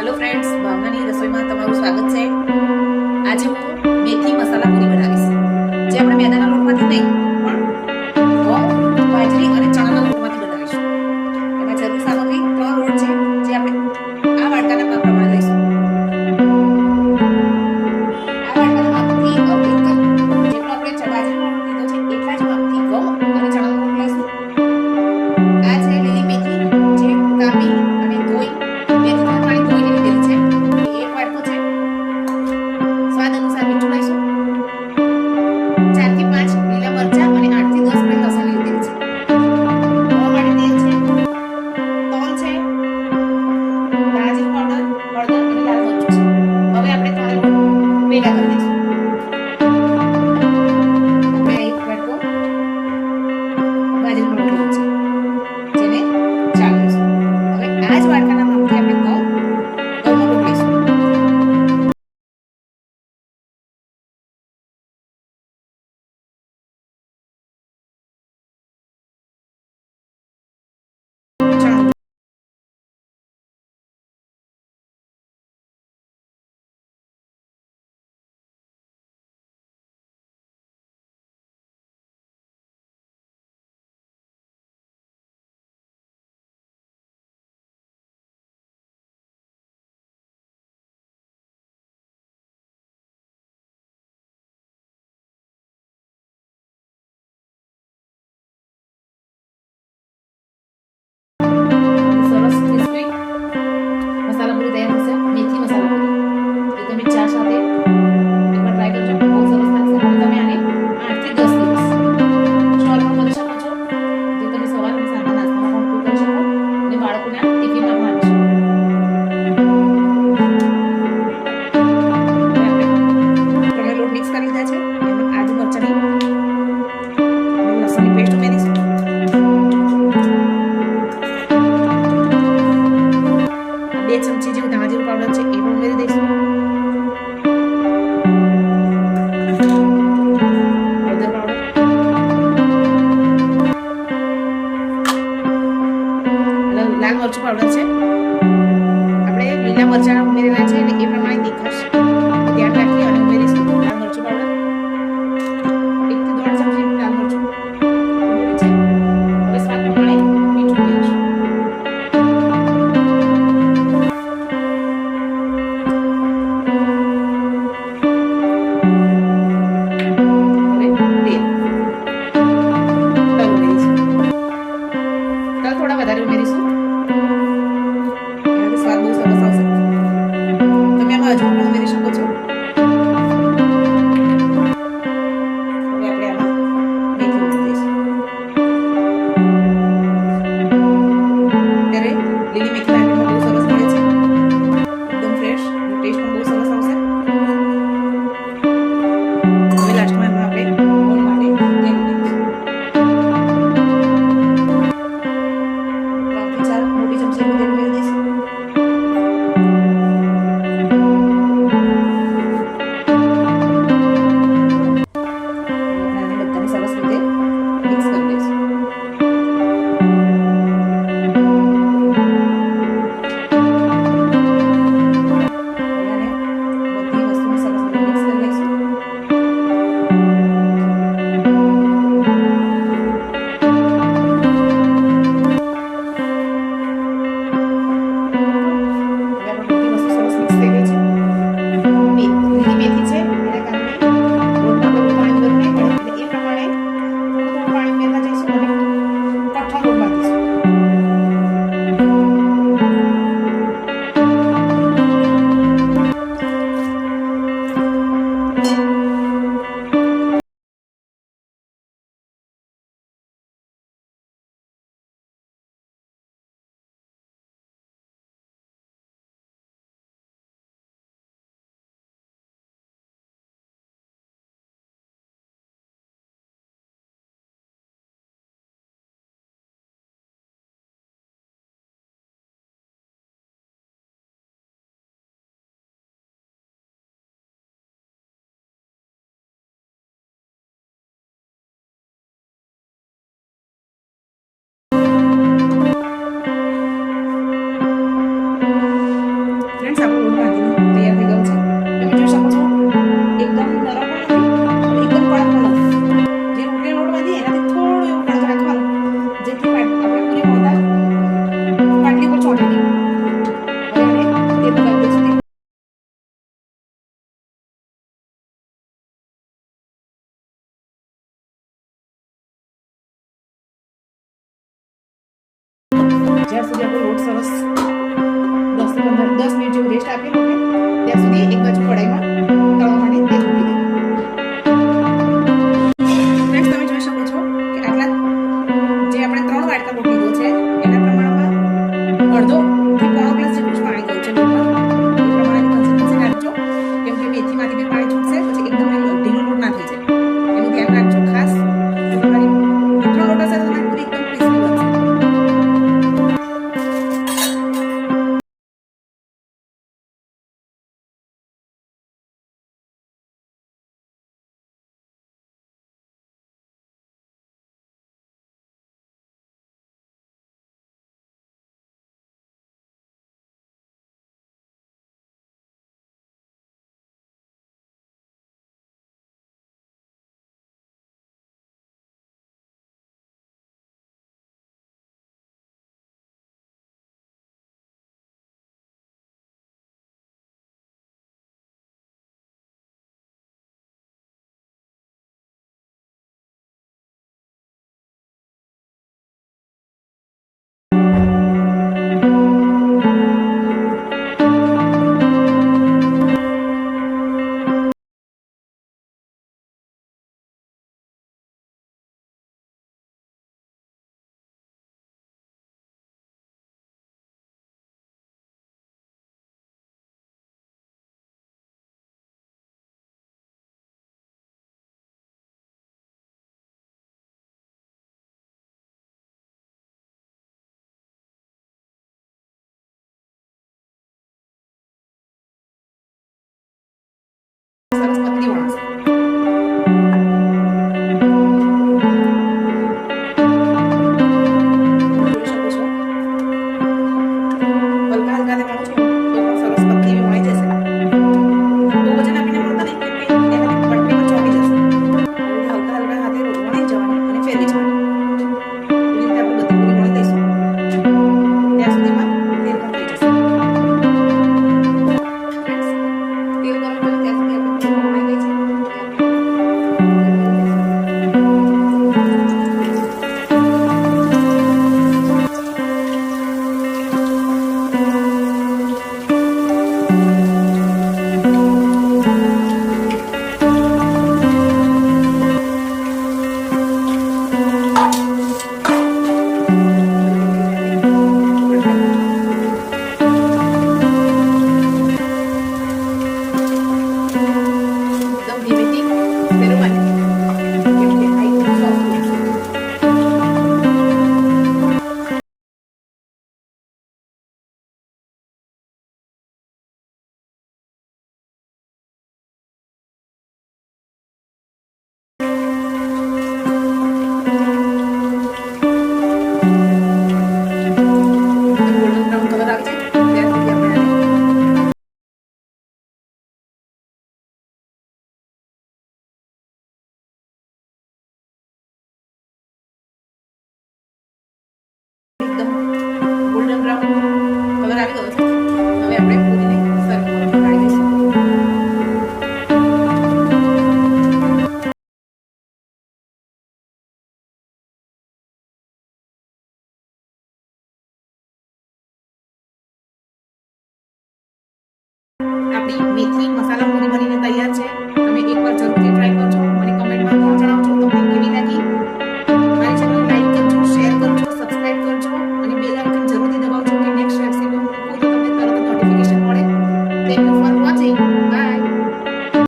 Hello friends, ભાવનાની રસોઈમાં તમારું સ્વાગત છે. આજે હું મેથી મસાલા પૂરી બનાવીશ, જે આપણે મેદાના લોટમાંથી નહીં પણ ઘઉં, બાજરી અને ચણાના લોટમાંથી બનાવીશું. એમાં જરૂરી સામગ્રી 3 લોટ છે, જે આપણે આ વાટકાના માપ પ્રમાણે લઈશું. આ વાટકાના માપથી અડધી કપ જેટલો આપણે બાજરીનો લોટ લીધો છે, એટલા જ માપથી ઘઉં અને ચણાનો લોટ લઈશું. આ છે લીલી મેથી, જે કાપી અને ધોઈ લાલ મરચું પાવડર છે. આપણે લીલા મરચાં ઉમેરેલા છે એટલે એ પ્રમાણે તીખાશ ધ્યાન રાખી અને ઉમેરીશું. લાલ મરચું પાવડર 1 થી 1.5 ચમચી લાલ મરચું ઉમેર્યું છે. હવે સ્વાદ પ્રમાણે મીઠું ઉમેરીશું. હવે તલ ઉમેરીશું. તલ થોડા વધારે ઉમેરીશું. સ્વાદ બહુ સરસ આવશે. તમે આમાં હજુ પણ ઉમેરી 10 મિનિટ જેવું રેસ્ટ આપીએ લોટને. ત્યાં સુધી એક બાજુ કઢાઈમાં તળવા માટે તેલ મૂકી દઈએ. ફ્રેન્ડ્સ, તમે જોઈ શકો છો કે આટલા જે આપણે 3 વાટકા લોટ લીધો છે એના પ્રમાણમાં અડધો થી પોણો ગ્લાસ જેટલું જ પાણી ગયું છે લોટમાં. એ પ્રમાણેની કન્સિસ્ટન્સી રાખજો, કેમ કે મેથીમાંથી બી પાણી છૂટશે, પછી એકદમ ઢીલો લોટ ના થઈ જાય. એનું ધ્યાન રાખજો ખાસ. તો તમારી 3 લોટા સાથે તમારી પૂરી એકદમ ક્રિસ્પી બનશે. સરસ પતલી વણશે. જોઈ શકો છો હલકા હલકા વણું છું તો પણ સરસ પતલી એવી વણાઈ જશે. બહુ વજન આપીને વણતા નહીં, કેમ કે એનાથી પટલીમાં ચોંટી જશે. હલકા હલકા હાથે વણાઈ જવાની અને ફેરવી જવાની. એવી રીતે આપણે બધી પૂરી વણી દઈશું. ત્યાં સુધીમાં તેલ પણ થઈ જશે. ફ્રેન્ડ્સ, તેલ ગરમ થયું ત્યાં સુધી આપણે પૂરી વણાઈ ગઈ છે. એકદમ ધીમેથી ફેરવવાની, કેમ કે આ એકદમ સોફ્ટ હોય છે. ગોલ્ડન બ્રાઉન કલર આવી જાય ત્યાં સુધી આપણે આને એકદમ ગોલ્ડન બ્રાઉન કલર આવી ગયો છે. હવે આપણે પૂરીને સર્વ કરવા કાઢી દઈશું. આપણી મેથી મસાલા પૂરી બનીને તૈયાર છે. તમે એકવાર જરૂરથી ટ્રાય કરજો.